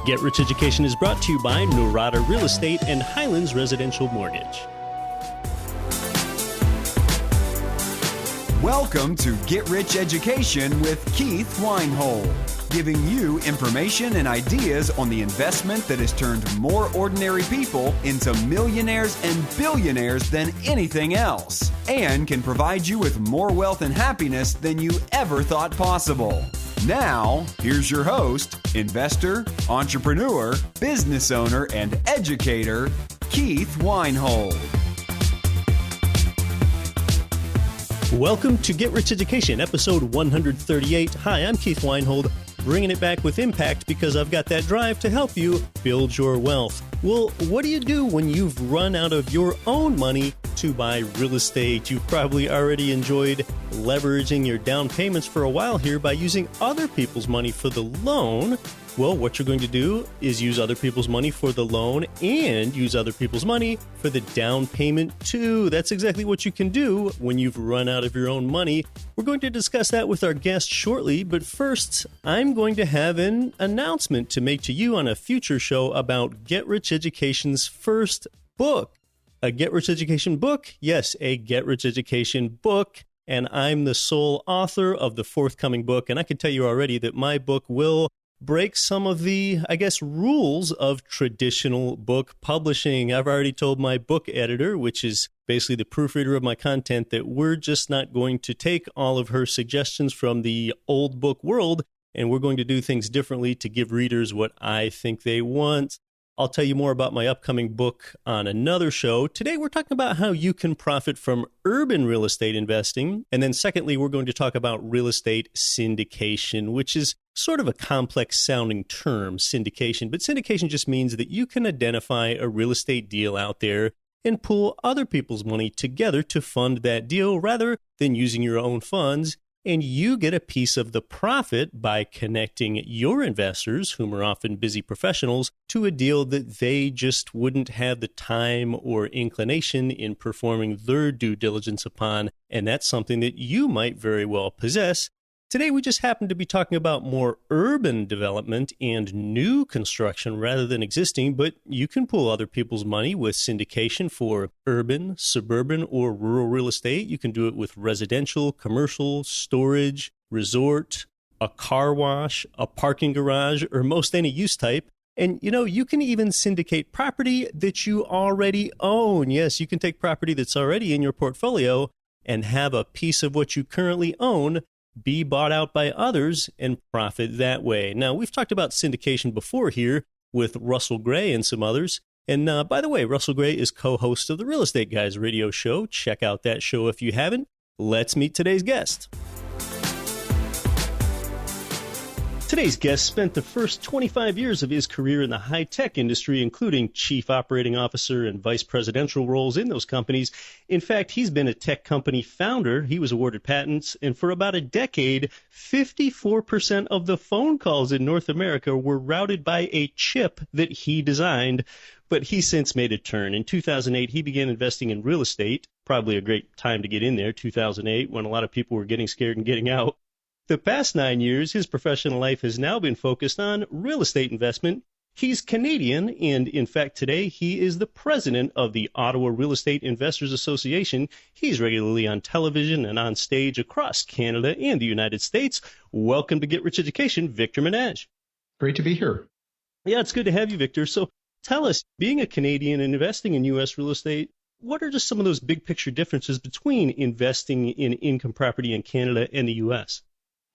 Get Rich Education is brought to you by Norada Real Estate and Highlands Residential Mortgage. Welcome to Get Rich Education with Keith Weinhold, giving you information and ideas on the investment that has turned more ordinary people into millionaires and billionaires than anything else, and can provide you with more wealth and happiness than you ever thought possible. Now, here's your host, investor, entrepreneur, business owner, and educator, Keith Weinhold. Welcome to Get Rich Education, episode 138. Hi, I'm Keith Weinhold, bringing it back with impact because I've got that drive to help you build your wealth. Well, what do you do when you've run out of your own money to buy real estate? You've probably already enjoyed leveraging your down payments for a while here by using other people's money for the loan. Well, what you're going to do is use other people's money for the loan and use other people's money for the down payment too. That's exactly what you can do when you've run out of your own money. We're going to discuss that with our guest shortly, but first, I'm going to have an announcement to make to you on a future show about Get Rich Education's first book. A Get Rich Education book? Yes, a Get Rich Education book. And I'm the sole author of the forthcoming book. And I can tell you already that my book will break some of the, rules of traditional book publishing. I've already told my book editor, which is basically the proofreader of my content, that we're just not going to take all of her suggestions from the old book world, and we're going to do things differently to give readers what I think they want. I'll tell you more about my upcoming book on another show. Today, we're talking about how you can profit from urban real estate investing. And then secondly, we're going to talk about real estate syndication, which is sort of a complex sounding term, syndication. But syndication just means that you can identify a real estate deal out there and pool other people's money together to fund that deal rather than using your own funds. And you get a piece of the profit by connecting your investors, whom are often busy professionals, to a deal that they just wouldn't have the time or inclination in performing their due diligence upon. And that's something that you might very well possess. Today, we just happen to be talking about more urban development and new construction rather than existing, but you can pool other people's money with syndication for urban, suburban, or rural real estate. You can do it with residential, commercial, storage, resort, a car wash, a parking garage, or most any use type. And, you can even syndicate property that you already own. Yes, you can take property that's already in your portfolio and have a piece of what you currently own be bought out by others and profit that way. Now, we've talked about syndication before here with Russell Gray and some others. And by the way, Russell Gray is co-host of the Real Estate Guys radio show. Check out that show if you haven't. Let's meet today's guest. Today's guest spent the first 25 years of his career in the high-tech industry, including chief operating officer and vice presidential roles in those companies. In fact, he's been a tech company founder. He was awarded patents, and for about a decade, 54% of the phone calls in North America were routed by a chip that he designed. But he's since made a turn. In 2008, he began investing in real estate, probably a great time to get in there, 2008, when a lot of people were getting scared and getting out. The past 9 years, his professional life has now been focused on real estate investment. He's Canadian, and in fact, today he is the president of the Ottawa Real Estate Investors Association. He's regularly on television and on stage across Canada and the United States. Welcome to Get Rich Education, Victor Menasce. Great to be here. Yeah, it's good to have you, Victor. So tell us, being a Canadian and investing in U.S. real estate, what are just some of those big picture differences between investing in income property in Canada and the U.S.?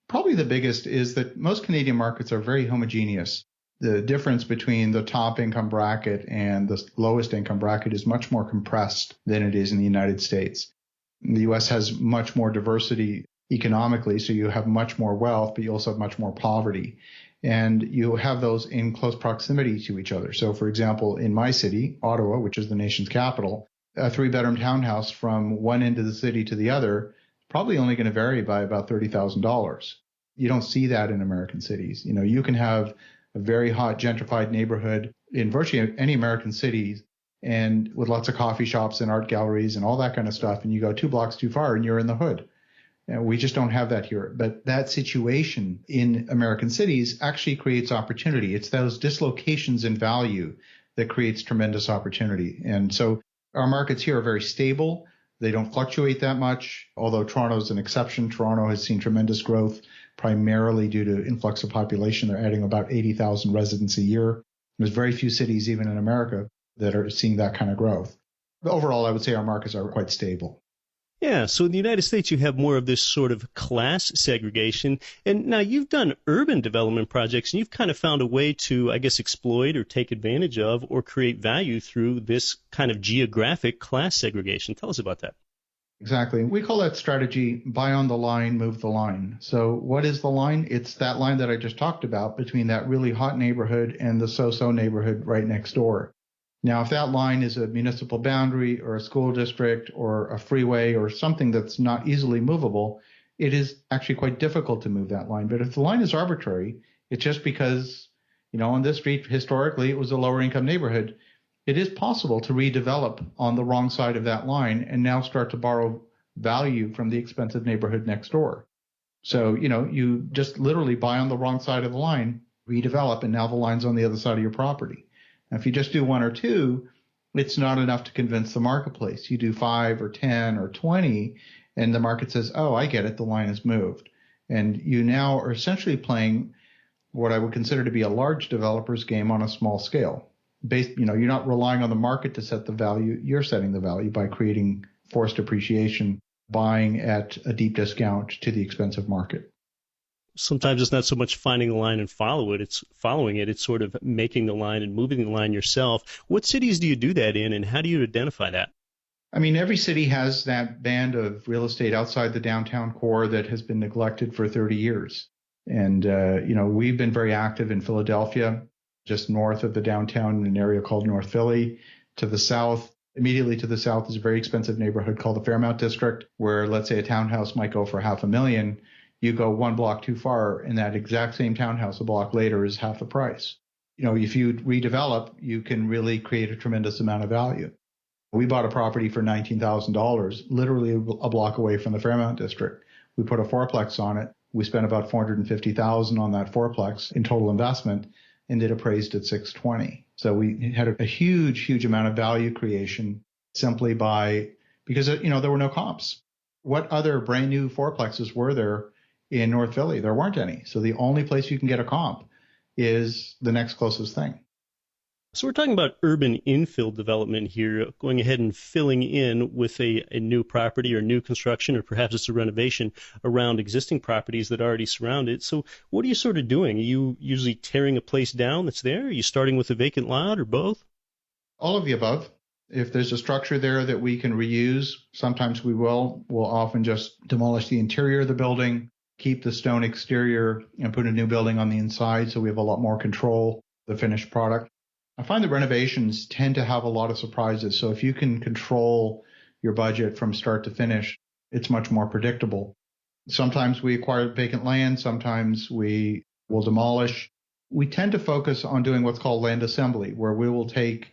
Probably the biggest is that most Canadian markets are very homogeneous. The difference between the top income bracket and the lowest income bracket is much more compressed than it is in the United States. The U.S. has much more diversity economically, so you have much more wealth, but you also have much more poverty. And you have those in close proximity to each other. So, for example, in my city, Ottawa, which is the nation's capital, a 3-bedroom townhouse from one end of the city to the other probably only going to vary by about $30,000. You don't see that in American cities. You can have a very hot gentrified neighborhood in virtually any American city and with lots of coffee shops and art galleries and all that kind of stuff. And you go 2 blocks too far and you're in the hood. And we just don't have that here. But that situation in American cities actually creates opportunity. It's those dislocations in value that creates tremendous opportunity. And so our markets here are very stable. They don't fluctuate that much, although Toronto's an exception. Toronto has seen tremendous growth, primarily due to influx of population. They're adding about 80,000 residents a year. There's very few cities, even in America, that are seeing that kind of growth. But overall, I would say our markets are quite stable. Yeah, so in the United States, you have more of this sort of class segregation. And now you've done urban development projects, and you've kind of found a way to, I guess, exploit or take advantage of or create value through this kind of geographic class segregation. Tell us about that. Exactly. We call that strategy buy on the line, move the line. So what is the line? It's that line that I just talked about between that really hot neighborhood and the so-so neighborhood right next door. Now, if that line is a municipal boundary or a school district or a freeway or something that's not easily movable, it is actually quite difficult to move that line. But if the line is arbitrary, it's just because, on this street, historically, it was a lower income neighborhood. It is possible to redevelop on the wrong side of that line and now start to borrow value from the expensive neighborhood next door. So, you just literally buy on the wrong side of the line, redevelop, and now the line's on the other side of your property. Now, if you just do one or two, it's not enough to convince the marketplace. You do 5 or 10 or 20, and the market says, oh, I get it, the line has moved. And you now are essentially playing what I would consider to be a large developer's game on a small scale. You're not relying on the market to set the value. You're setting the value by creating forced appreciation, buying at a deep discount to the expensive market. Sometimes it's not so much finding the line and following it. It's sort of making the line and moving the line yourself. What cities do you do that in, and how do you identify that? I mean, every city has that band of real estate outside the downtown core that has been neglected for 30 years. And, we've been very active in Philadelphia, just north of the downtown in an area called North Philly. To the south, immediately to the south, is a very expensive neighborhood called the Fairmount District, where, let's say, a townhouse might go for $500,000. You go one block too far, and that exact same townhouse a block later is half the price. If you redevelop, you can really create a tremendous amount of value. We bought a property for $19,000, literally a block away from the Fairmount District. We put a fourplex on it. We spent about $450,000 on that fourplex in total investment, and it appraised at $620,000. So we had a huge, huge amount of value creation simply because there were no comps. What other brand new fourplexes were there in North Philly? There weren't any. So the only place you can get a comp is the next closest thing. So we're talking about urban infill development here, going ahead and filling in with a new property or new construction, or perhaps it's a renovation around existing properties that already surround it. So what are you sort of doing? Are you usually tearing a place down that's there? Are you starting with a vacant lot, or both? All of the above. If there's a structure there that we can reuse, sometimes we will. We'll often just demolish the interior of the building, keep the stone exterior, and put a new building on the inside, so we have a lot more control of the finished product. I find that renovations tend to have a lot of surprises. So if you can control your budget from start to finish, it's much more predictable. Sometimes we acquire vacant land. Sometimes we will demolish. We tend to focus on doing what's called land assembly, where we will take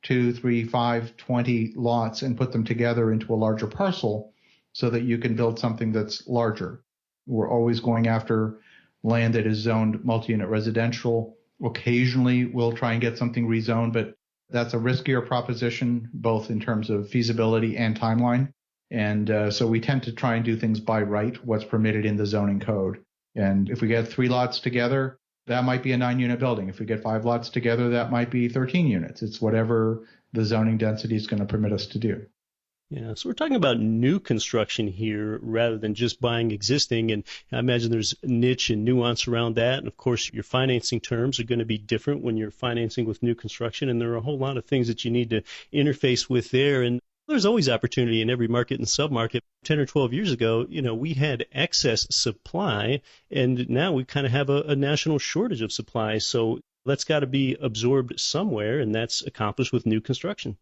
2, 3, 5, 20 lots and put them together into a larger parcel so that you can build something that's larger. We're always going after land that is zoned multi-unit residential. Occasionally, we'll try and get something rezoned, but that's a riskier proposition, both in terms of feasibility and timeline. And so we tend to try and do things by right, what's permitted in the zoning code. And if we get 3 lots together, that might be a 9-unit building. If we get 5 lots together, that might be 13 units. It's whatever the zoning density is going to permit us to do. Yeah, so we're talking about new construction here rather than just buying existing. And I imagine there's niche and nuance around that. And, of course, your financing terms are going to be different when you're financing with new construction. And there are a whole lot of things that you need to interface with there. And there's always opportunity in every market and submarket. 10 or 12 years ago, we had excess supply, and now we kind of have a national shortage of supply. So that's got to be absorbed somewhere, and that's accomplished with new construction.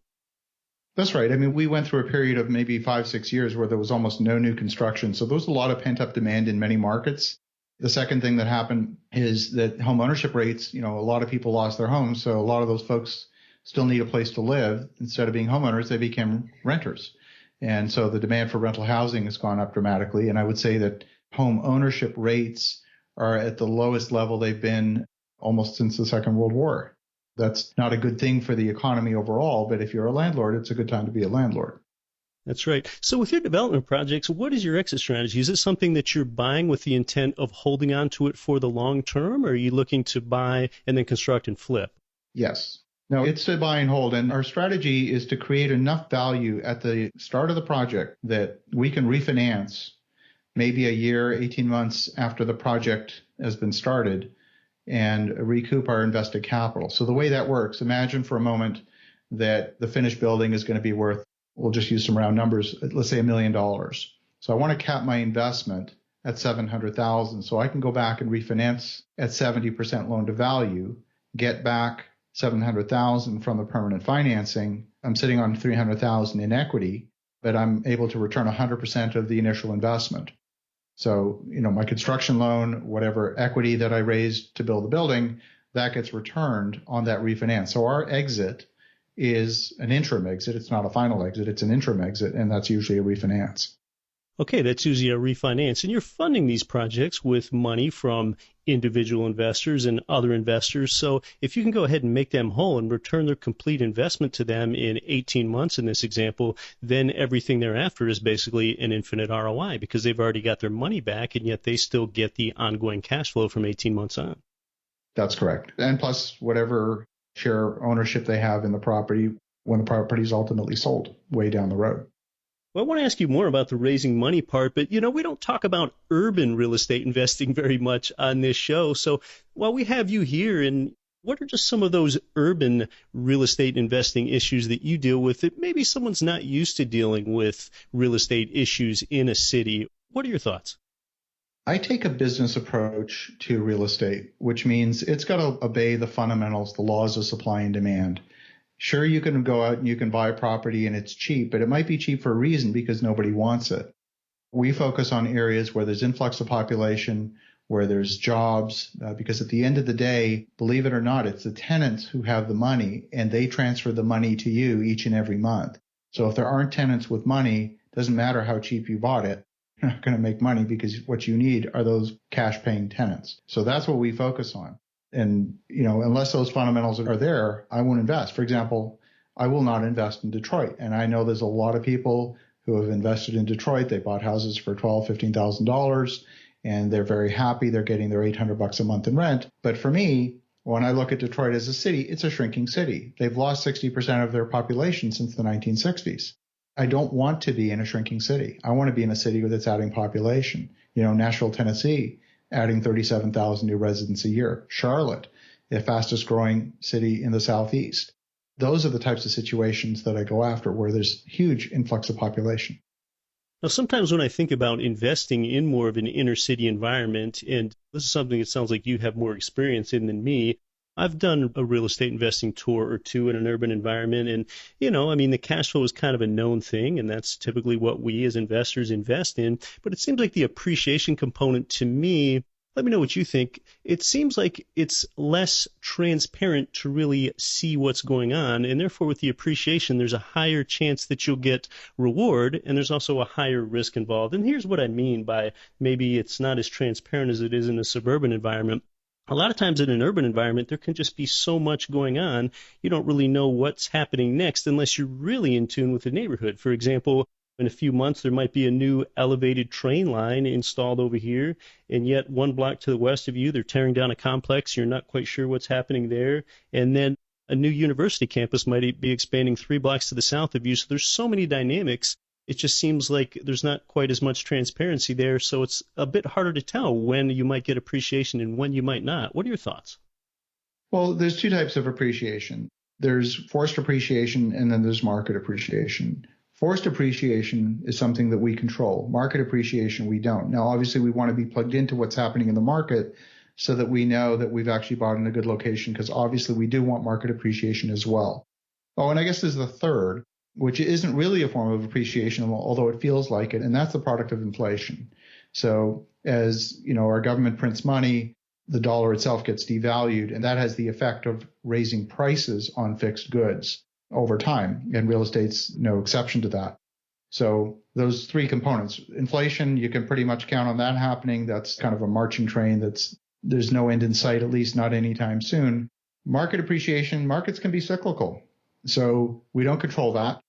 That's right. I mean, we went through a period of maybe 5-6 years where there was almost no new construction. So there was a lot of pent-up demand in many markets. The second thing that happened is that home ownership rates, a lot of people lost their homes. So a lot of those folks still need a place to live. Instead of being homeowners, they became renters. And so the demand for rental housing has gone up dramatically. And I would say that home ownership rates are at the lowest level they've been almost since the Second World War. That's not a good thing for the economy overall, but if you're a landlord, it's a good time to be a landlord. That's right. So with your development projects, what is your exit strategy? Is it something that you're buying with the intent of holding on to it for the long term, or are you looking to buy and then construct and flip? Yes. No, it's a buy and hold. And our strategy is to create enough value at the start of the project that we can refinance maybe a year, 18 months after the project has been started and recoup our invested capital. So the way that works, imagine for a moment that the finished building is going to be worth, we'll just use some round numbers, let's say $1 million. So I want to cap my investment at $700,000. So I can go back and refinance at 70% loan to value, get back $700,000 from the permanent financing. I'm sitting on $300,000 in equity, but I'm able to return 100% of the initial investment. So, my construction loan, whatever equity that I raised to build the building, that gets returned on that refinance. So our exit is an interim exit. It's not a final exit. It's an interim exit, and that's usually a refinance. Okay, that's usually a refinance. And you're funding these projects with money from individual investors and other investors. So if you can go ahead and make them whole and return their complete investment to them in 18 months in this example, then everything thereafter is basically an infinite ROI because they've already got their money back, and yet they still get the ongoing cash flow from 18 months on. That's correct. And plus whatever share ownership they have in the property when the property is ultimately sold way down the road. Well, I want to ask you more about the raising money part, but, we don't talk about urban real estate investing very much on this show. So while we have you here, and what are just some of those urban real estate investing issues that you deal with that maybe someone's not used to dealing with real estate issues in a city? What are your thoughts? I take a business approach to real estate, which means it's got to obey the fundamentals, the laws of supply and demand. Sure, you can go out and you can buy a property and it's cheap, but it might be cheap for a reason because nobody wants it. We focus on areas where there's influx of population, where there's jobs, because at the end of the day, believe it or not, it's the tenants who have the money and they transfer the money to you each and every month. So if there aren't tenants with money, it doesn't matter how cheap you bought it. You're not going to make money because what you need are those cash paying tenants. So that's what we focus on. And, unless those fundamentals are there, I won't invest. For example, I will not invest in Detroit. And I know there's a lot of people who have invested in Detroit. They bought houses for $12,000, $15,000, and they're very happy. They're getting their $800 a month in rent. But for me, when I look at Detroit as a city, it's a shrinking city. They've lost 60% of their population since the 1960s. I don't want to be in a shrinking city. I want to be in a city that's adding population. Nashville, Tennessee, adding 37,000 new residents a year. Charlotte, the fastest growing city in the Southeast. Those are the types of situations that I go after where there's huge influx of population. Now, sometimes when I think about investing in more of an inner city environment, and this is something it sounds like you have more experience in than me, I've done a real estate investing tour or two in an urban environment. And, the cash flow is kind of a known thing, and that's typically what we as investors invest in. But it seems like the appreciation component to me, let me know what you think. It seems like it's less transparent to really see what's going on. And therefore, with the appreciation, there's a higher chance that you'll get reward, and there's also a higher risk involved. And here's what I mean by maybe it's not as transparent as it is in a suburban environment. A lot of times in an urban environment, there can just be so much going on, you don't really know what's happening next unless you're really in tune with the neighborhood. For example, in a few months, there might be a new elevated train line installed over here, and yet 1 block to the west of you, they're tearing down a complex. You're not quite sure what's happening there. And then a new university campus might be expanding 3 blocks to the south of you. So there's so many dynamics. It just seems like there's not quite as much transparency there, so it's a bit harder to tell when you might get appreciation and when you might not. What are your thoughts? Well, there's 2 types of appreciation. There's forced appreciation, and then there's market appreciation. Forced appreciation is something that we control. Market appreciation, we don't. Now, obviously, we want to be plugged into what's happening in the market so that we know that we've actually bought in a good location, because obviously we do want market appreciation as well. Oh, and I guess there's the third, which isn't really a form of appreciation, although it feels like it, and that's the product of inflation. So as our government prints money, the dollar itself gets devalued, and that has the effect of raising prices on fixed goods over time, and real estate's no exception to that. So those three components, inflation, you can pretty much count on that happening. That's kind of a marching train there's no end in sight, at least not anytime soon. Market appreciation, markets can be cyclical. So we don't control that.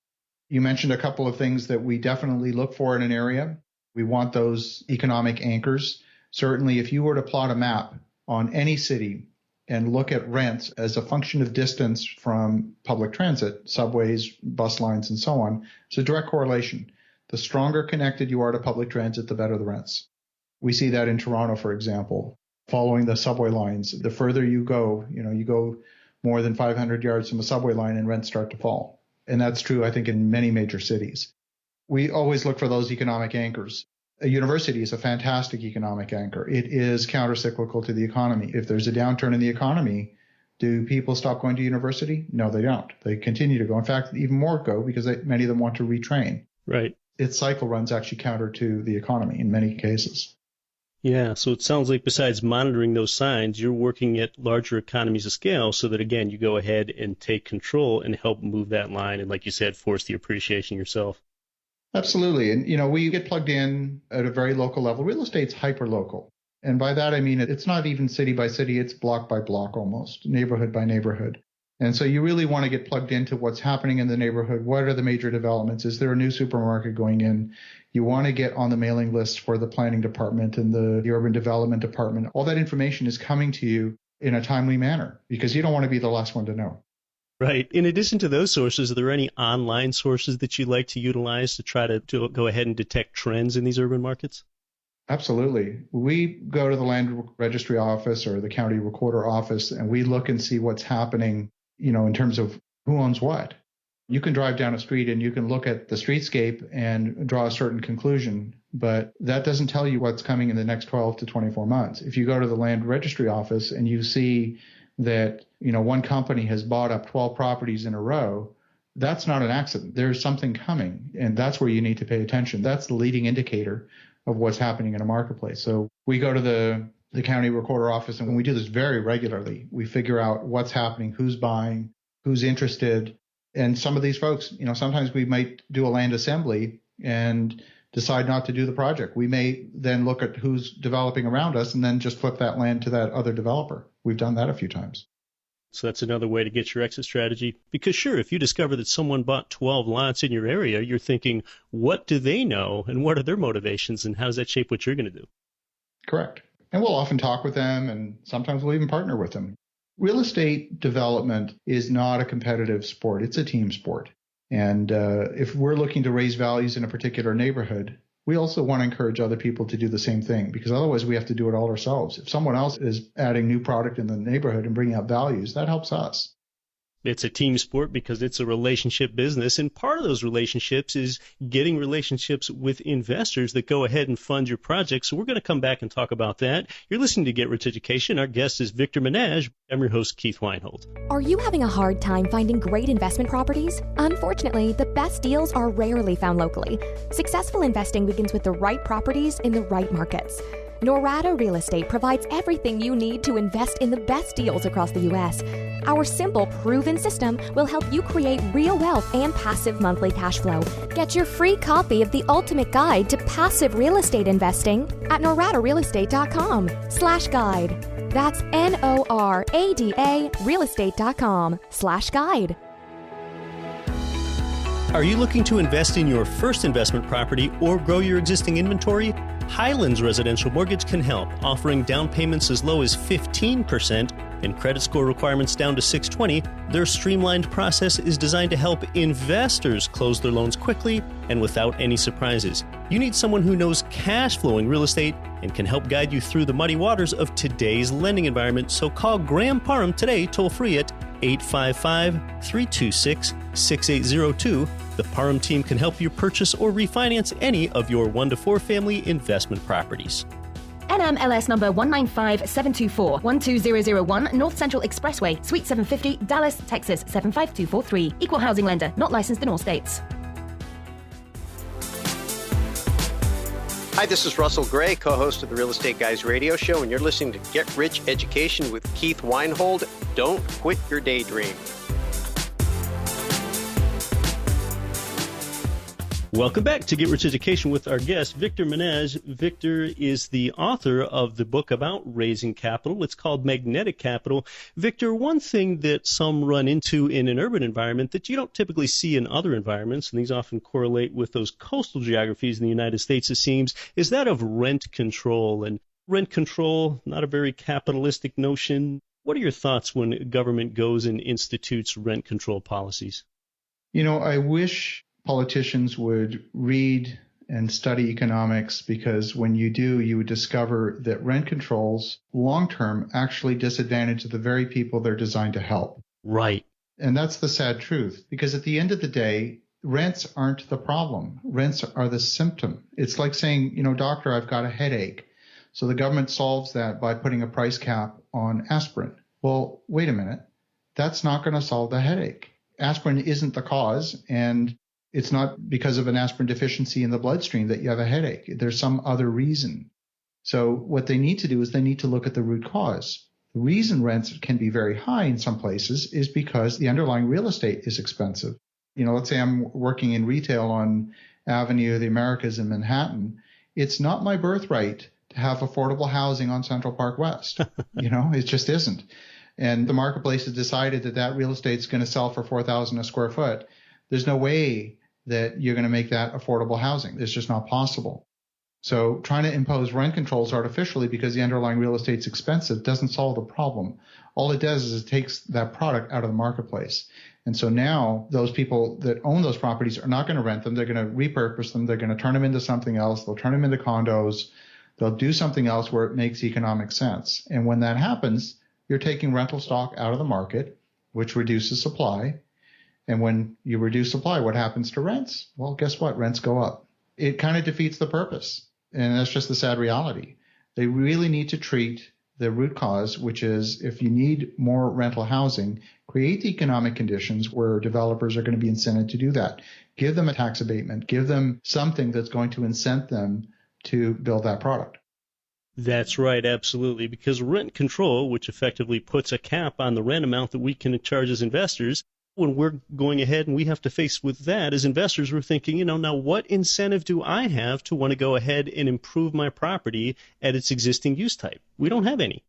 You mentioned a couple of things that we definitely look for in an area. We want those economic anchors. Certainly, if you were to plot a map on any city and look at rents as a function of distance from public transit, subways, bus lines, and so on, it's a direct correlation. The stronger connected you are to public transit, the better the rents. We see that in Toronto, for example. Following the subway lines, the further you go more than 500 yards from a subway line and rents start to fall. And that's true, I think, in many major cities. We always look for those economic anchors. A university is a fantastic economic anchor. It is countercyclical to the economy. If there's a downturn in the economy, do people stop going to university? No, they don't. They continue to go. In fact, even more go because many of them want to retrain. Right. Its cycle runs actually counter to the economy in many cases. Yeah, so it sounds like besides monitoring those signs, you're working at larger economies of scale so that, again, you go ahead and take control and help move that line and, like you said, force the appreciation yourself. Absolutely. And, we get plugged in at a very local level. Real estate's hyper-local. And by that, I mean, it's not even city by city. It's block by block almost, neighborhood by neighborhood. And so you really want to get plugged into what's happening in the neighborhood. What are the major developments? Is there a new supermarket going in? You want to get on the mailing list for the planning department and the urban development department. All that information is coming to you in a timely manner because you don't want to be the last one to know. Right. In addition to those sources, are there any online sources that you like to utilize to try to go ahead and detect trends in these urban markets? Absolutely. We go to the land registry office or the county recorder office and we look and see what's happening, in terms of who owns what. You can drive down a street and you can look at the streetscape and draw a certain conclusion, but that doesn't tell you what's coming in the next 12 to 24 months. If you go to the land registry office and you see that, one company has bought up 12 properties in a row, that's not an accident. There's something coming, and that's where you need to pay attention. That's the leading indicator of what's happening in a marketplace. So we go to the county recorder office, and when we do this very regularly, we figure out what's happening, who's buying, who's interested. And some of these folks, sometimes we might do a land assembly and decide not to do the project. We may then look at who's developing around us and then just flip that land to that other developer. We've done that a few times. So that's another way to get your exit strategy. Because sure, if you discover that someone bought 12 lots in your area, you're thinking, what do they know and what are their motivations and how does that shape what you're going to do? Correct. And we'll often talk with them and sometimes we'll even partner with them. Real estate development is not a competitive sport. It's a team sport. And if we're looking to raise values in a particular neighborhood, we also want to encourage other people to do the same thing because otherwise we have to do it all ourselves. If someone else is adding new product in the neighborhood and bringing up values, that helps us. It's a team sport because it's a relationship business, and part of those relationships is getting relationships with investors that go ahead and fund your project. So we're going to come back and talk about that. You're listening to Get Rich Education. Our guest is Victor Menasce. I'm your host, Keith Weinhold. Are you having a hard time finding great investment properties? Unfortunately, the best deals are rarely found locally. Successful investing begins with the right properties in the right markets. Norada Real Estate provides everything you need to invest in the best deals across the U.S. Our simple, proven system will help you create real wealth and passive monthly cash flow. Get your free copy of the ultimate guide to passive real estate investing at noradarealestate.com/guide. That's NORADA realestate.com/guide. Are you looking to invest in your first investment property or grow your existing inventory? Highlands Residential Mortgage can help, offering down payments as low as 15% and credit score requirements down to 620. Their streamlined process is designed to help investors close their loans quickly and without any surprises. You need someone who knows cash flowing real estate and can help guide you through the muddy waters of today's lending environment. So call Graham Parham today, toll free at 855-326-6802. The Parham team can help you purchase or refinance any of your 1 to 4 family investment properties. NMLS number 195724, 12001 North Central Expressway, Suite 750, Dallas, Texas 75243. Equal housing lender, not licensed in all states. Hi, this is Russell Gray, co-host of the Real Estate Guys radio show, and you're listening to Get Rich Education with Keith Weinhold. Don't quit your daydream. Welcome back to Get Rich Education with our guest, Victor Menasce. Victor is the author of the book about raising capital. It's called Magnetic Capital. Victor, one thing that some run into in an urban environment that you don't typically see in other environments, and these often correlate with those coastal geographies in the United States, it seems, is that of rent control. And rent control, not a very capitalistic notion. What are your thoughts when government goes and institutes rent control policies? I wish politicians would read and study economics, because when you do, you would discover that rent controls long-term actually disadvantage the very people they're designed to help. Right. And that's the sad truth, because at the end of the day, rents aren't the problem. Rents are the symptom. It's like saying, doctor, I've got a headache. So the government solves that by putting a price cap on aspirin. Well, wait a minute. That's not going to solve the headache. Aspirin isn't the cause, and it's not because of an aspirin deficiency in the bloodstream that you have a headache. There's some other reason. So what they need to do is they need to look at the root cause. The reason rents can be very high in some places is because the underlying real estate is expensive. Let's say I'm working in retail on Avenue of the Americas in Manhattan. It's not my birthright to have affordable housing on Central Park West. It just isn't. And the marketplace has decided that real estate is going to sell for $4,000 a square foot. There's no way that you're going to make that affordable housing. It's just not possible. So trying to impose rent controls artificially because the underlying real estate's expensive doesn't solve the problem. All it does is it takes that product out of the marketplace. And so now those people that own those properties are not going to rent them. They're going to repurpose them. They're going to turn them into something else. They'll turn them into condos. They'll do something else where it makes economic sense. And when that happens, you're taking rental stock out of the market, which reduces supply. And when you reduce supply, what happens to rents? Well, guess what? Rents go up. It kind of defeats the purpose. And that's just the sad reality. They really need to treat the root cause, which is if you need more rental housing, create the economic conditions where developers are going to be incented to do that. Give them a tax abatement. Give them something that's going to incent them to build that product. That's right, absolutely, because rent control, which effectively puts a cap on the rent amount that we can charge as investors, when we're going ahead and we have to face with that as investors, we're thinking, now what incentive do I have to want to go ahead and improve my property at its existing use type? We don't have any.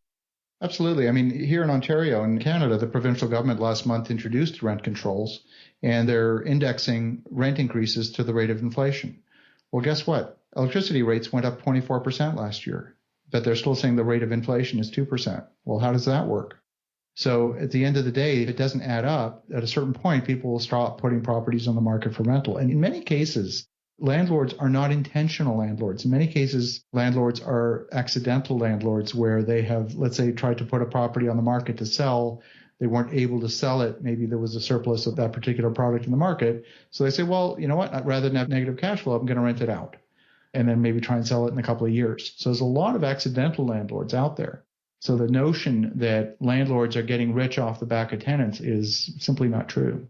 Absolutely. I mean, here in Ontario and Canada, the provincial government last month introduced rent controls, and they're indexing rent increases to the rate of inflation. Well, guess what? Electricity rates went up 24% last year, but they're still saying the rate of inflation is 2%. Well, how does that work? So at the end of the day, if it doesn't add up, at a certain point, people will stop putting properties on the market for rental. And in many cases, landlords are not intentional landlords. In many cases, landlords are accidental landlords where they have, let's say, tried to put a property on the market to sell. They weren't able to sell it. Maybe there was a surplus of that particular product in the market. So they say, well, you know what? Rather than have negative cash flow, I'm going to rent it out and then maybe try and sell it in a couple of years. So there's a lot of accidental landlords out there. So the notion that landlords are getting rich off the back of tenants is simply not true.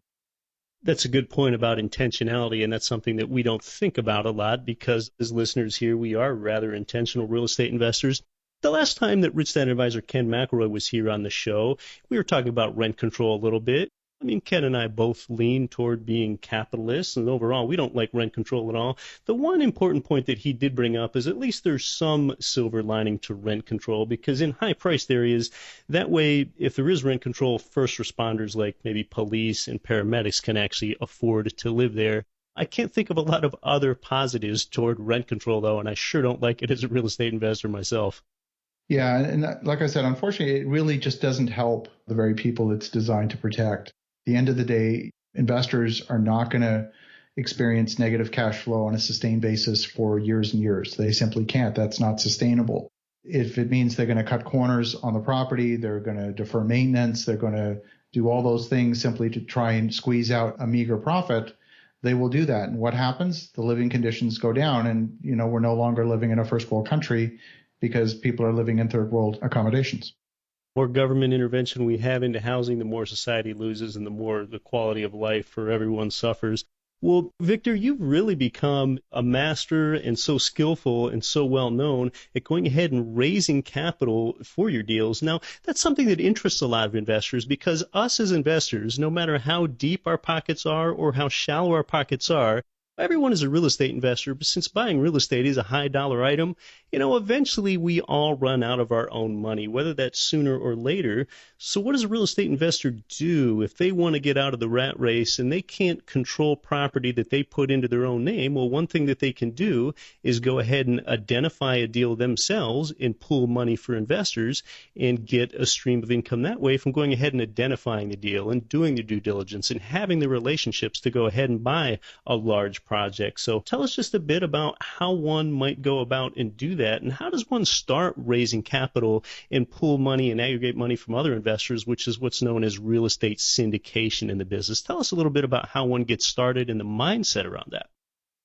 That's a good point about intentionality, and that's something that we don't think about a lot because as listeners here, we are rather intentional real estate investors. The last time that Rich Dad Advisor Ken McElroy was here on the show, we were talking about rent control a little bit. I mean, Ken and I both lean toward being capitalists, and overall, we don't like rent control at all. The one important point that he did bring up is at least there's some silver lining to rent control, because in high-priced areas, that way, if there is rent control, first responders like maybe police and paramedics can actually afford to live there. I can't think of a lot of other positives toward rent control, though, and I sure don't like it as a real estate investor myself. Yeah, and like I said, unfortunately, it really just doesn't help the very people it's designed to protect. At the end of the day, investors are not going to experience negative cash flow on a sustained basis for years and years. They simply can't. That's not sustainable. If it means they're going to cut corners on the property, they're going to defer maintenance, they're going to do all those things simply to try and squeeze out a meager profit, they will do that. And what happens? The living conditions go down, and we're no longer living in a first world country because people are living in third world accommodations. The more government intervention we have into housing, the more society loses and the more the quality of life for everyone suffers. Well, Victor, you've really become a master and so skillful and so well known at going ahead and raising capital for your deals. Now, that's something that interests a lot of investors because us as investors, no matter how deep our pockets are or how shallow our pockets are, Everyone is a real estate investor, but since buying real estate is a high dollar item, eventually we all run out of our own money, whether that's sooner or later. So what does a real estate investor do if they want to get out of the rat race and they can't control property that they put into their own name? Well, one thing that they can do is go ahead and identify a deal themselves and pool money for investors and get a stream of income that way from going ahead and identifying the deal and doing the due diligence and having the relationships to go ahead and buy a large project. So tell us just a bit about how one might go about and do that, and how does one start raising capital and pool money and aggregate money from other investors, which is what's known as real estate syndication in the business. Tell us a little bit about how one gets started and the mindset around that.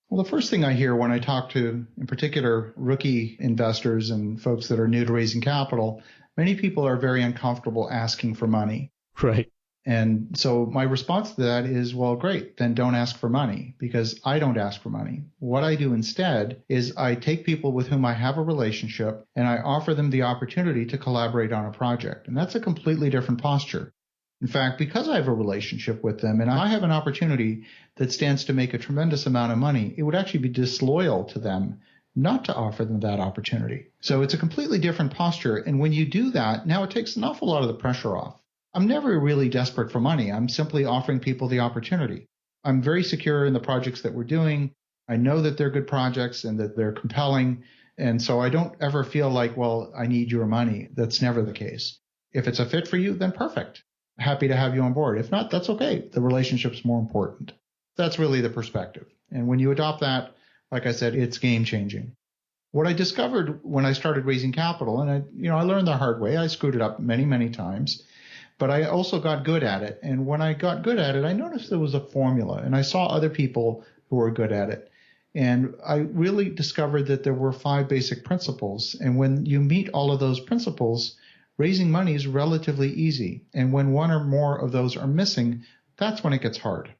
Well, the first thing I hear when I talk to, in particular, rookie investors and folks that are new to raising capital, many people are very uncomfortable asking for money. Right. And so my response to that is, well, great, then don't ask for money, because I don't ask for money. What I do instead is I take people with whom I have a relationship and I offer them the opportunity to collaborate on a project. And that's a completely different posture. In fact, because I have a relationship with them and I have an opportunity that stands to make a tremendous amount of money, it would actually be disloyal to them not to offer them that opportunity. So it's a completely different posture. And when you do that, now it takes an awful lot of the pressure off. I'm never really desperate for money. I'm simply offering people the opportunity. I'm very secure in the projects that we're doing. I know that they're good projects and that they're compelling. And so I don't ever feel like, well, I need your money. That's never the case. If it's a fit for you, then perfect. Happy to have you on board. If not, that's okay. The relationship's more important. That's really the perspective. And when you adopt that, like I said, it's game changing. What I discovered when I started raising capital, and I learned the hard way. I screwed it up many, many times. But I also got good at it. And when I got good at it, I noticed there was a formula. And I saw other people who were good at it. And I really discovered that there were 5 basic principles. And when you meet all of those principles, raising money is relatively easy. And when one or more of those are missing, that's when it gets hard.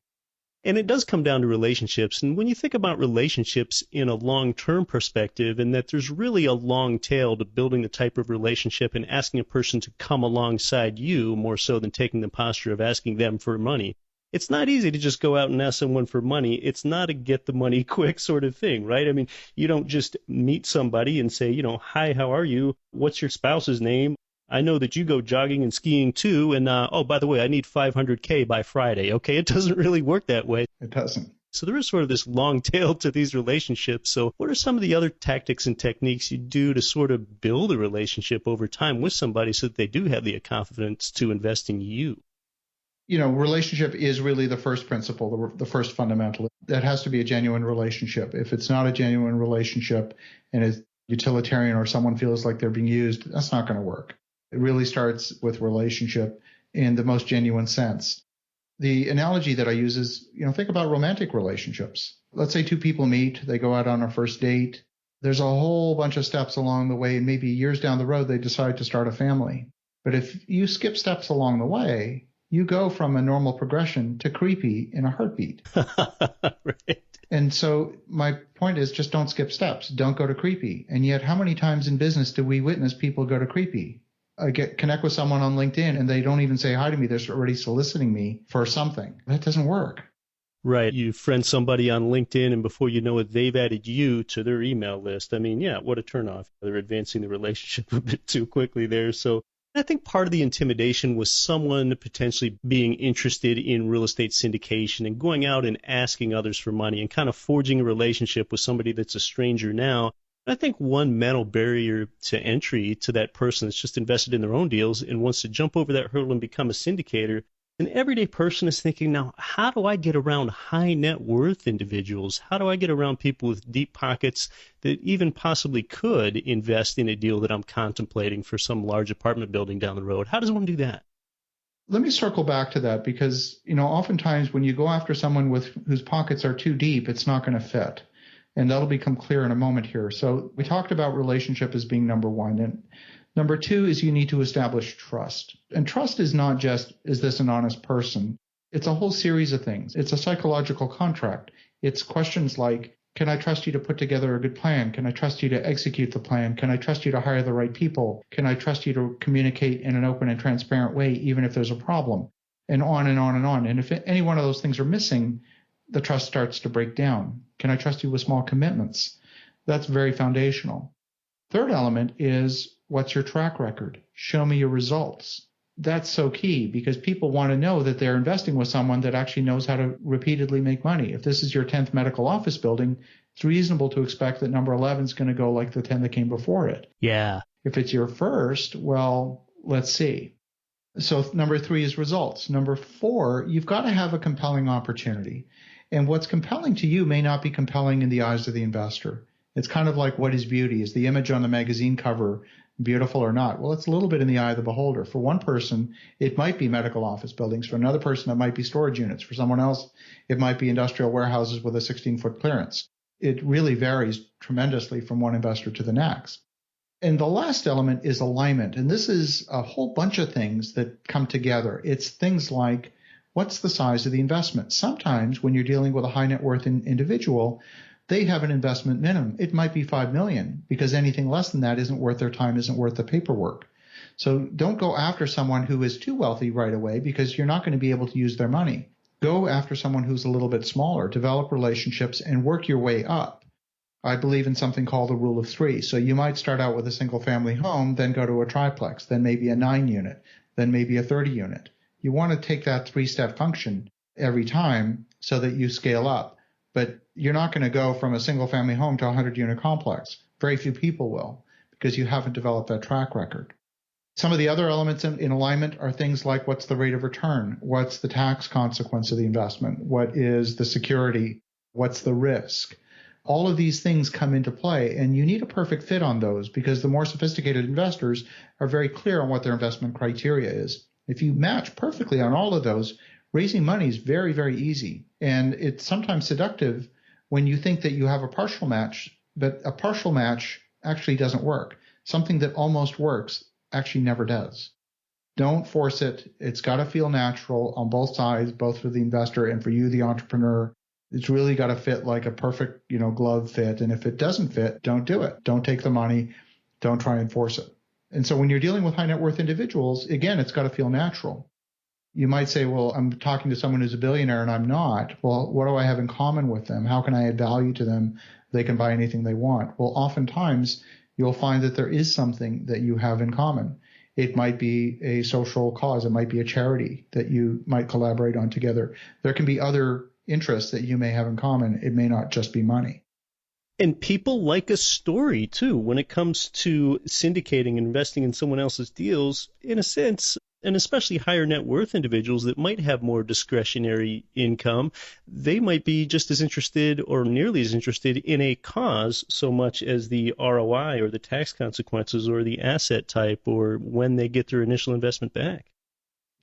And it does come down to relationships. And when you think about relationships in a long-term perspective, and that there's really a long tail to building the type of relationship and asking a person to come alongside you more so than taking the posture of asking them for money. It's not easy to just go out and ask someone for money. It's not a get the money quick sort of thing, right? I mean, you don't just meet somebody and say, hi, how are you? What's your spouse's name? I know that you go jogging and skiing too. And, by the way, I need $500K by Friday. Okay, it doesn't really work that way. It doesn't. So there is sort of this long tail to these relationships. So what are some of the other tactics and techniques you do to sort of build a relationship over time with somebody so that they do have the confidence to invest in you? Relationship is really the first principle, the first fundamental. That has to be a genuine relationship. If it's not a genuine relationship and it's utilitarian or someone feels like they're being used, that's not going to work. It really starts with relationship in the most genuine sense. The analogy that I use is, think about romantic relationships. Let's say 2 people meet, they go out on a first date. There's a whole bunch of steps along the way, and maybe years down the road, they decide to start a family. But if you skip steps along the way, you go from a normal progression to creepy in a heartbeat. Right. And so my point is, just don't skip steps. Don't go to creepy. And yet, how many times in business do we witness people go to creepy? I connect with someone on LinkedIn and they don't even say hi to me. They're already soliciting me for something. That doesn't work. Right. You friend somebody on LinkedIn and before you know it, they've added you to their email list. I mean, yeah, what a turnoff. They're advancing the relationship a bit too quickly there. So I think part of the intimidation was someone potentially being interested in real estate syndication and going out and asking others for money and kind of forging a relationship with somebody that's a stranger now. I think one mental barrier to entry to that person that's just invested in their own deals and wants to jump over that hurdle and become a syndicator, an everyday person is thinking, now, how do I get around high net worth individuals? How do I get around people with deep pockets that even possibly could invest in a deal that I'm contemplating for some large apartment building down the road? How does one do that? Let me circle back to that because, oftentimes when you go after someone whose pockets are too deep, it's not going to fit. And that'll become clear in a moment here. So we talked about relationship as being number 1. And number 2 is you need to establish trust. And trust is not just, is this an honest person? It's a whole series of things. It's a psychological contract. It's questions like, can I trust you to put together a good plan? Can I trust you to execute the plan? Can I trust you to hire the right people? Can I trust you to communicate in an open and transparent way, even if there's a problem? And on and on and on. And if any one of those things are missing, the trust starts to break down. Can I trust you with small commitments? That's very foundational. Third element is, what's your track record? Show me your results. That's so key because people want to know that they're investing with someone that actually knows how to repeatedly make money. If this is your 10th medical office building, it's reasonable to expect that number 11 is going to go like the 10 that came before it. Yeah. If it's your first, well, let's see. So number 3 is results. Number 4, you've got to have a compelling opportunity. And what's compelling to you may not be compelling in the eyes of the investor. It's kind of like, what is beauty? Is the image on the magazine cover beautiful or not? Well, it's a little bit in the eye of the beholder. For one person, it might be medical office buildings. For another person, it might be storage units. For someone else, it might be industrial warehouses with a 16-foot clearance. It really varies tremendously from one investor to the next. And the last element is alignment. And this is a whole bunch of things that come together. It's things like, what's the size of the investment? Sometimes when you're dealing with a high net worth individual, they have an investment minimum. It might be $5 million because anything less than that isn't worth their time, isn't worth the paperwork. So don't go after someone who is too wealthy right away because you're not going to be able to use their money. Go after someone who's a little bit smaller, develop relationships, and work your way up. I believe in something called the rule of 3. So you might start out with a single family home, then go to a triplex, then maybe a 9 unit, then maybe a 30 unit. You want to take that 3-step function every time so that you scale up. But you're not going to go from a single family home to a 100-unit complex. Very few people will because you haven't developed that track record. Some of the other elements in alignment are things like, what's the rate of return? What's the tax consequence of the investment? What is the security? What's the risk? All of these things come into play, and you need a perfect fit on those because the more sophisticated investors are very clear on what their investment criteria is. If you match perfectly on all of those, raising money is very, very easy. And it's sometimes seductive when you think that you have a partial match, but a partial match actually doesn't work. Something that almost works actually never does. Don't force it. It's got to feel natural on both sides, both for the investor and for you, the entrepreneur. It's really got to fit like a perfect, glove fit. And if it doesn't fit, don't do it. Don't take the money. Don't try and force it. And so when you're dealing with high net worth individuals, again, it's got to feel natural. You might say, well, I'm talking to someone who's a billionaire and I'm not. Well, what do I have in common with them? How can I add value to them? They can buy anything they want. Well, oftentimes you'll find that there is something that you have in common. It might be a social cause. It might be a charity that you might collaborate on together. There can be other interests that you may have in common. It may not just be money. And people like a story, too, when it comes to syndicating and investing in someone else's deals, in a sense, and especially higher net worth individuals that might have more discretionary income, they might be just as interested or nearly as interested in a cause so much as the ROI or the tax consequences or the asset type or when they get their initial investment back.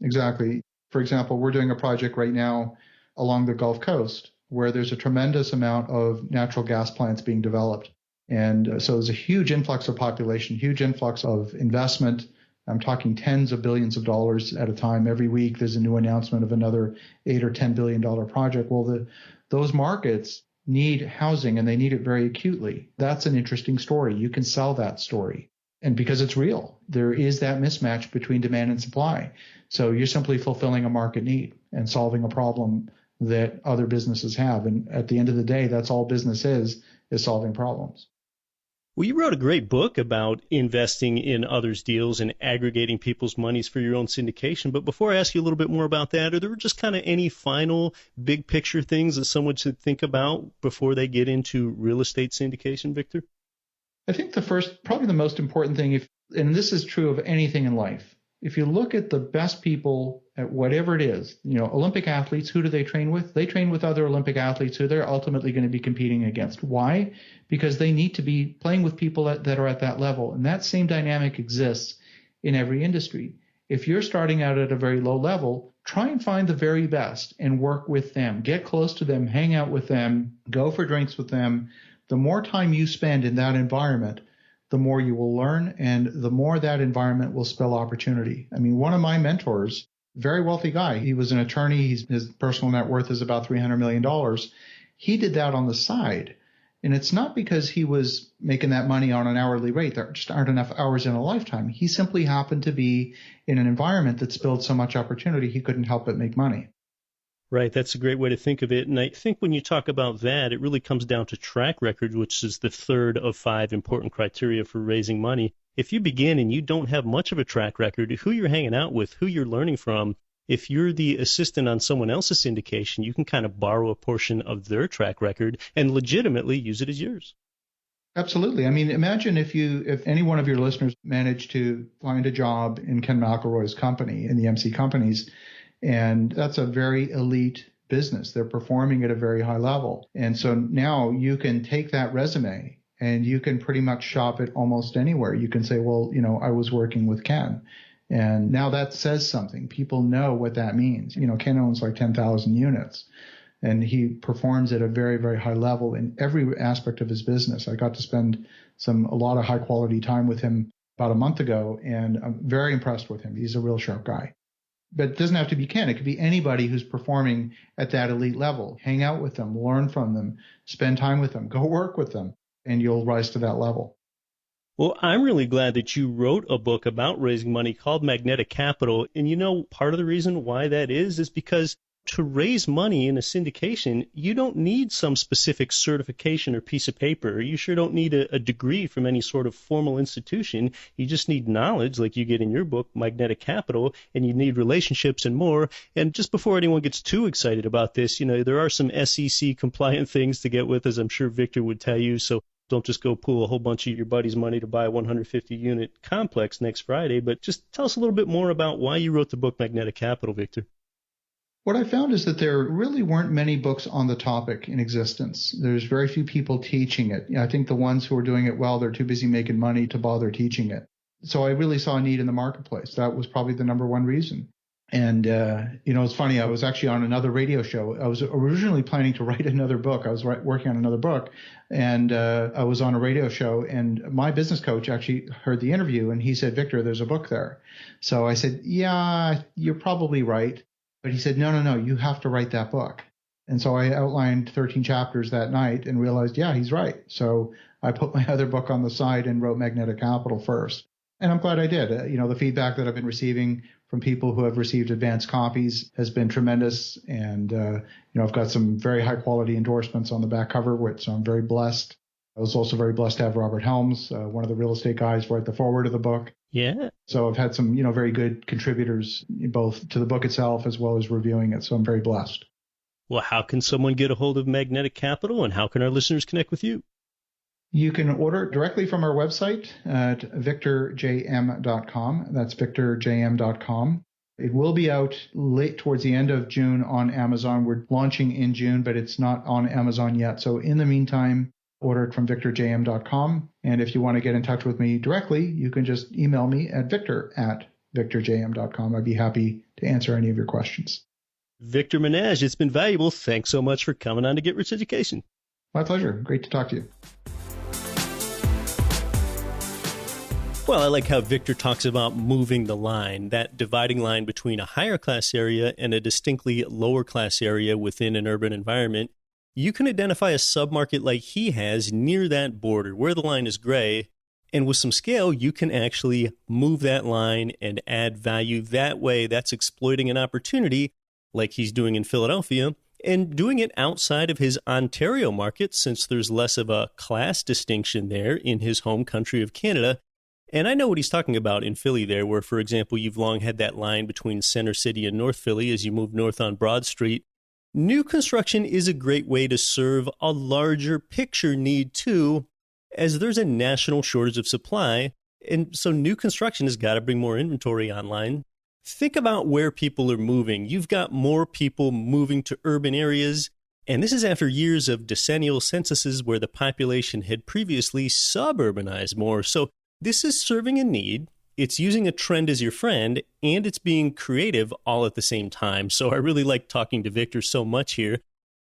Exactly. For example, we're doing a project right now along the Gulf Coast where there's a tremendous amount of natural gas plants being developed. And so there's a huge influx of population, huge influx of investment. I'm talking tens of billions of dollars at a time. Every week there's a new announcement of another $8 or $10 billion project. Well, those markets need housing and they need it very acutely. That's an interesting story. You can sell that story. And because it's real, there is that mismatch between demand and supply. So you're simply fulfilling a market need and solving a problem that other businesses have. And at the end of the day, that's all business is solving problems. Well, you wrote a great book about investing in others' deals and aggregating people's monies for your own syndication. But before I ask you a little bit more about that, are there just kind of any final big picture things that someone should think about before they get into real estate syndication, Victor? I think probably the most important thing, and this is true of anything in life, if you look at the best people at whatever it is, Olympic athletes, who do they train with? They train with other Olympic athletes who they're ultimately going to be competing against. Why? Because they need to be playing with people that are at that level. And that same dynamic exists in every industry. If you're starting out at a very low level, try and find the very best and work with them. Get close to them, hang out with them, go for drinks with them. The more time you spend in that environment, the more you will learn, and the more that environment will spell opportunity. I mean, one of my mentors, very wealthy guy, he was an attorney. His personal net worth is about $300 million. He did that on the side. And it's not because he was making that money on an hourly rate. There just aren't enough hours in a lifetime. He simply happened to be in an environment that spilled so much opportunity, he couldn't help but make money. Right, that's a great way to think of it. And I think when you talk about that, it really comes down to track record, which is the third of 5 important criteria for raising money. If you begin and you don't have much of a track record, who you're hanging out with, who you're learning from, if you're the assistant on someone else's syndication, you can kind of borrow a portion of their track record and legitimately use it as yours. Absolutely. I mean, imagine if any one of your listeners managed to find a job in Ken McElroy's company, in the MC companies, and that's a very elite business. They're performing at a very high level. And so now you can take that resume and you can pretty much shop it almost anywhere. You can say, well, I was working with Ken. And now that says something. People know what that means. Ken owns like 10,000 units. And he performs at a very, very high level in every aspect of his business. I got to spend a lot of high quality time with him about a month ago, and I'm very impressed with him. He's a real sharp guy. But it doesn't have to be Ken. It could be anybody who's performing at that elite level. Hang out with them, learn from them, spend time with them, go work with them, and you'll rise to that level. Well, I'm really glad that you wrote a book about raising money called Magnetic Capital. And part of the reason why that is because to raise money in a syndication, you don't need some specific certification or piece of paper. You sure don't need a degree from any sort of formal institution. You just need knowledge like you get in your book, Magnetic Capital, and you need relationships and more. And just before anyone gets too excited about this, there are some SEC compliant things to get with, as I'm sure Victor would tell you. So don't just go pool a whole bunch of your buddy's money to buy a 150-unit complex next Friday. But just tell us a little bit more about why you wrote the book Magnetic Capital, Victor. What I found is that there really weren't many books on the topic in existence. There's very few people teaching it. I think the ones who are doing it well, they're too busy making money to bother teaching it. So I really saw a need in the marketplace. That was probably the number one reason. And, it's funny. I was actually on another radio show. I was originally planning to write another book. I was working on another book, and I was on a radio show, and my business coach actually heard the interview, and he said, Victor, there's a book there. So I said, yeah, you're probably right. But he said, no, you have to write that book. And so I outlined 13 chapters that night and realized, yeah, he's right. So I put my other book on the side and wrote Magnetic Capital first. And I'm glad I did. The feedback that I've been receiving from people who have received advanced copies has been tremendous. And, I've got some very high quality endorsements on the back cover, which I'm very blessed. I was also very blessed to have Robert Helms, one of the real estate guys, write the foreword of the book. Yeah. So I've had some, very good contributors, both to the book itself as well as reviewing it. So I'm very blessed. Well, how can someone get a hold of Magnetic Capital, and how can our listeners connect with you? You can order it directly from our website at victorjm.com. That's victorjm.com. It will be out late towards the end of June on Amazon. We're launching in June, but it's not on Amazon yet. So in the meantime, order it from victorjm.com. And if you want to get in touch with me directly, you can just email me at victor@victorjm.com. I'd be happy to answer any of your questions. Victor Menasce, it's been valuable. Thanks so much for coming on to Get Rich Education. My pleasure. Great to talk to you. Well, I like how Victor talks about moving the line, that dividing line between a higher class area and a distinctly lower class area within an urban environment. You can identify a submarket like he has near that border where the line is gray, and with some scale, you can actually move that line and add value that way. That's exploiting an opportunity like he's doing in Philadelphia and doing it outside of his Ontario market, since there's less of a class distinction there in his home country of Canada. And I know what he's talking about in Philly there, where, for example, you've long had that line between Center City and North Philly as you move north on Broad Street. New construction is a great way to serve a larger picture need, too, as there's a national shortage of supply, and so new construction has got to bring more inventory online. Think about where people are moving. You've got more people moving to urban areas, and this is after years of decennial censuses where the population had previously suburbanized more. So this is serving a need, it's using a trend as your friend, and it's being creative all at the same time. So I really like talking to Victor so much here.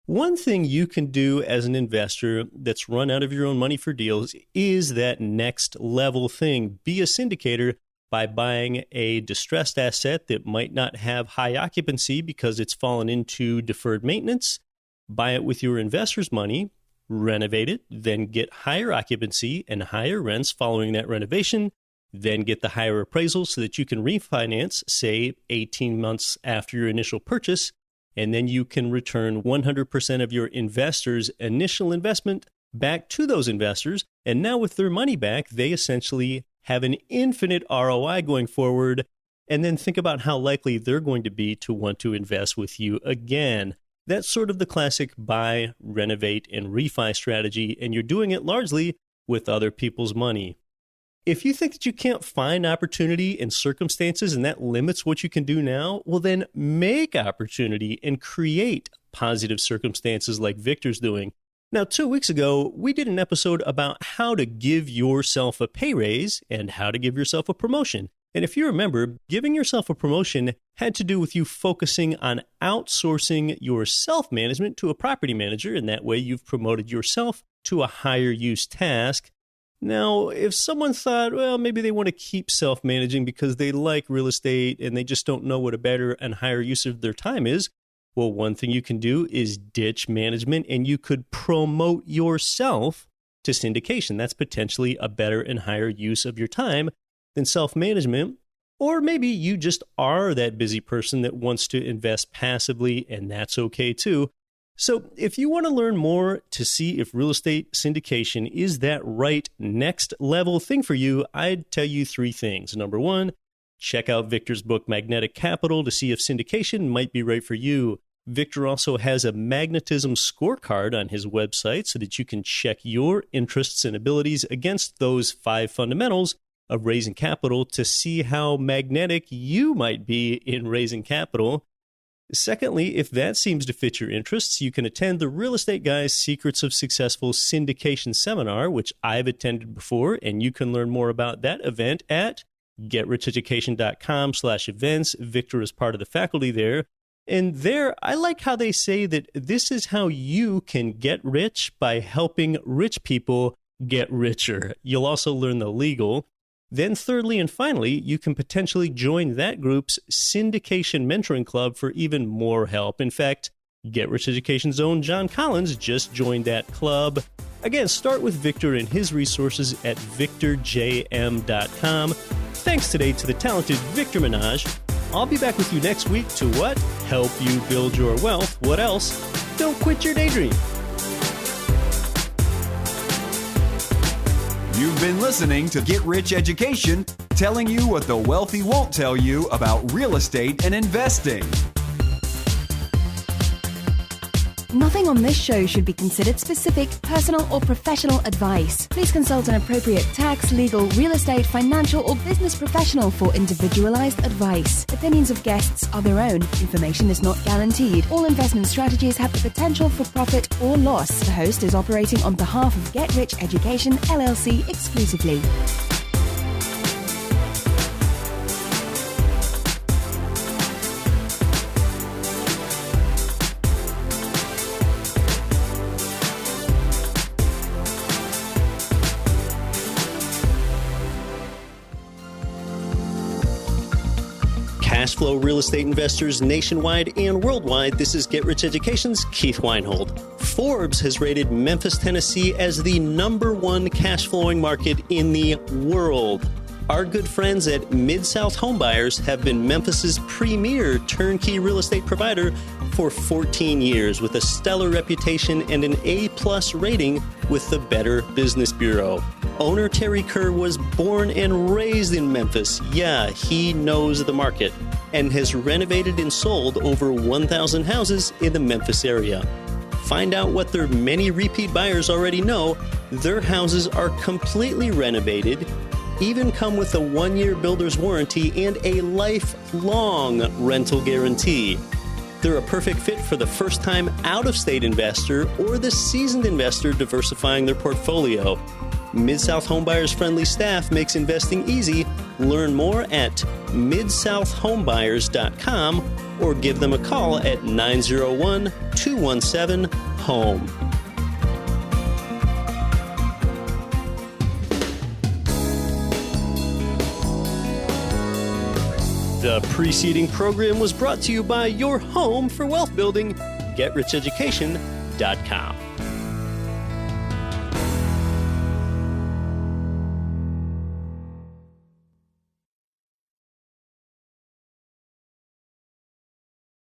One thing you can do as an investor that's run out of your own money for deals is that next level thing. Be a syndicator by buying a distressed asset that might not have high occupancy because it's fallen into deferred maintenance. Buy it with your investor's money, renovate it, then get higher occupancy and higher rents following that renovation, then get the higher appraisal so that you can refinance, say, 18 months after your initial purchase. and then you can return 100% of your investors' initial investment back to those investors. And now with their money back, they essentially have an infinite ROI going forward. And then think about how likely they're going to be to want to invest with you again. That's sort of the classic buy, renovate, and refi strategy, and you're doing it largely with other people's money. If you think that you can't find opportunity in circumstances and that limits what you can do now, well then make opportunity and create positive circumstances like Victor's doing. Now, 2 weeks ago, we did an episode about how to give yourself a pay raise and how to give yourself a promotion. And if you remember, giving yourself a promotion had to do with you focusing on outsourcing your self-management to a property manager, and that way you've promoted yourself to a higher use task. Now, if someone thought, well, maybe they want to keep self-managing because they like real estate and they just don't know what a better and higher use of their time is, well, one thing you can do is ditch management and you could promote yourself to syndication. That's potentially a better and higher use of your time than self-management. Or maybe you just are that busy person that wants to invest passively, and that's okay too. So if you want to learn more to see if real estate syndication is that right next level thing for you, I'd tell you 3 things. Number 1, check out Victor's book, Magnetic Capital, to see if syndication might be right for you. Victor also has a magnetism scorecard on his website so that you can check your interests and abilities against those 5 fundamentals of raising capital to see how magnetic you might be in raising capital. Secondly, if that seems to fit your interests, you can attend the Real Estate Guy's Secrets of Successful Syndication Seminar, which I've attended before, and you can learn more about that event at getricheducation.com/events. Victor is part of the faculty there. And there, I like how they say that this is how you can get rich by helping rich people get richer. You'll also learn the legal. Then thirdly and finally, you can potentially join that group's syndication mentoring club for even more help. In fact, Get Rich Education's own John Collins just joined that club. Again, start with Victor and his resources at victorjm.com. Thanks today to the talented Victor Menasce. I'll be back with you next week to what? Help you build your wealth. What else? Don't quit your daydream. You've been listening to Get Rich Education, telling you what the wealthy won't tell you about real estate and investing. Nothing on this show should be considered specific, personal, or professional advice. Please consult an appropriate tax, legal, real estate, financial, or business professional for individualized advice. Opinions of guests are their own. Information is not guaranteed. All investment strategies have the potential for profit or loss. The host is operating on behalf of Get Rich Education, LLC exclusively. Cash flow real estate investors nationwide and worldwide, this is Get Rich Education's Keith Weinhold. Forbes has rated Memphis, Tennessee as the #1 cash flowing market in the world. Our good friends at Mid-South Homebuyers have been Memphis's premier turnkey real estate provider for 14 years with a stellar reputation and an A+ rating with the Better Business Bureau. Owner Terry Kerr was born and raised in Memphis. Yeah, he knows the market and has renovated and sold over 1,000 houses in the Memphis area. Find out what their many repeat buyers already know. Their houses are completely renovated, even come with a 1-year builder's warranty and a lifelong rental guarantee. They're a perfect fit for the first-time out-of-state investor or the seasoned investor diversifying their portfolio. Mid-South Homebuyers' friendly staff makes investing easy. Learn more at midsouthhomebuyers.com or give them a call at 901-217-HOME. The preceding program was brought to you by your home for wealth building, GetRichEducation.com.